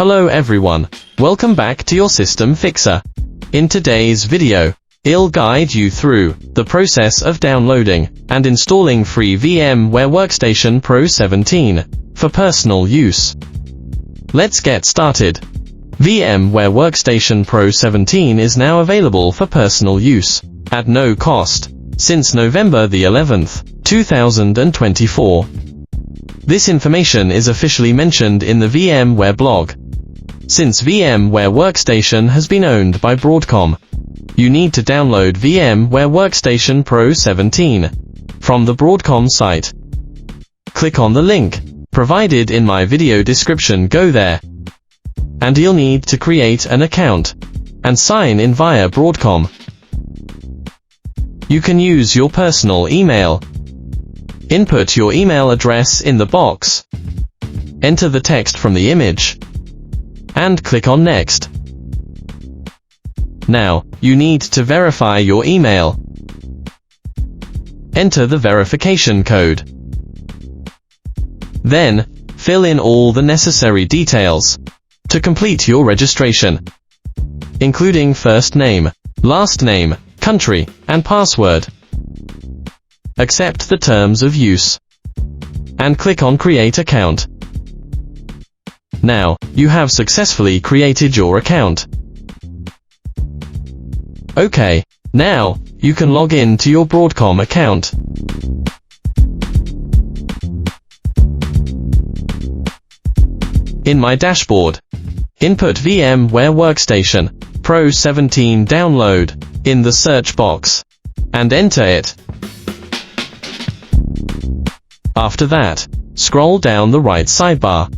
Hello everyone, welcome back to your System Fixer. In today's video, I'll guide you through the process of downloading and installing free VMware Workstation Pro 17 for personal use. Let's get started. VMware Workstation Pro 17 is now available for personal use at no cost since November the 11th, 2024. This information is officially mentioned in the VMware blog. Since VMware Workstation has been owned by Broadcom, you need to download VMware Workstation Pro 17 from the Broadcom site. Click on the link provided in my video description. Go there, and you'll need to create an account and sign in via Broadcom. You can use your personal email. Input your email address in the box, enter the text from the image, and click on Next. Now, you need to verify your email. Enter the verification code. Then, fill in all the necessary details to complete your registration, including first name, last name, country, and password. Accept the terms of use, and click on Create Account. Now, you have successfully created your account. Okay, now, you can log in to your Broadcom account. In my dashboard, input VMware Workstation Pro 17 download in the search box, and enter it. After that, scroll down the right sidebar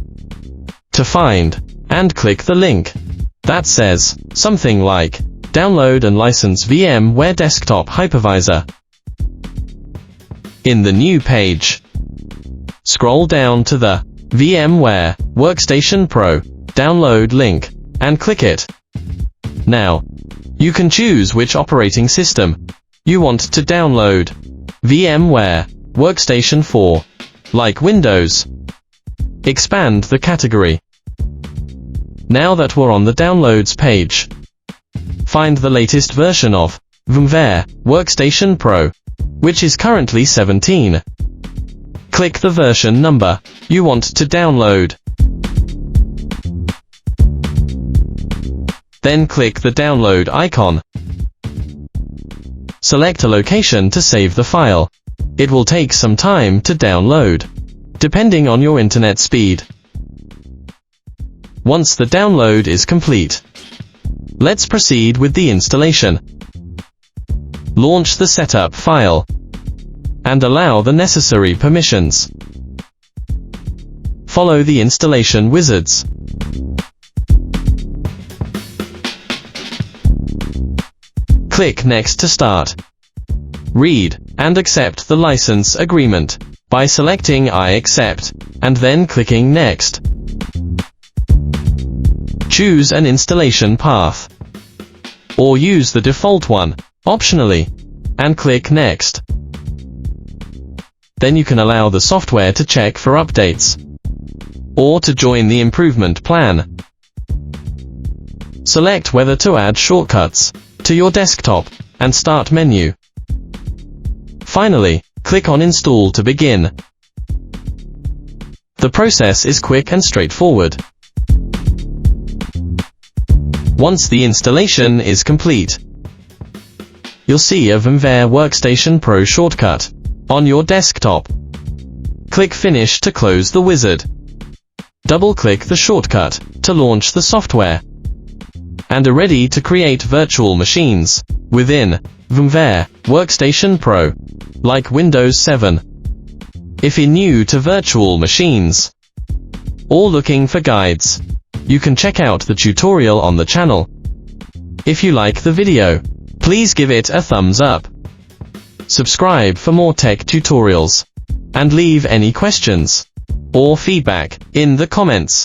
to find and click the link that says something like Download and License VMware Desktop Hypervisor. In the new page, scroll down to the VMware Workstation Pro download link and click it. Now, you can choose which operating system you want to download. VMware Workstation 4, like Windows. Expand the category. Now that we're on the Downloads page, find the latest version of VMware Workstation Pro, which is currently 17. Click the version number you want to download. Then click the download icon. Select a location to save the file. It will take some time to download, depending on your internet speed. Once the download is complete, let's proceed with the installation. Launch the setup file, and allow the necessary permissions. Follow the installation wizards. Click Next to start. Read and accept the license agreement by selecting I accept, and then clicking Next. Choose an installation path, or use the default one, optionally, and click Next. Then you can allow the software to check for updates, or to join the improvement plan. Select whether to add shortcuts to your desktop and Start menu. Finally, click on Install to begin. The process is quick and straightforward. Once the installation is complete, you'll see a VMware Workstation Pro shortcut on your desktop. Click Finish to close the wizard. Double-click the shortcut to launch the software, and are ready to create virtual machines within VMware Workstation Pro, like Windows 7. If you're new to virtual machines, or looking for guides, you can check out the tutorial on the channel. If you like the video, please give it a thumbs up. Subscribe for more tech tutorials, and leave any questions or feedback in the comments.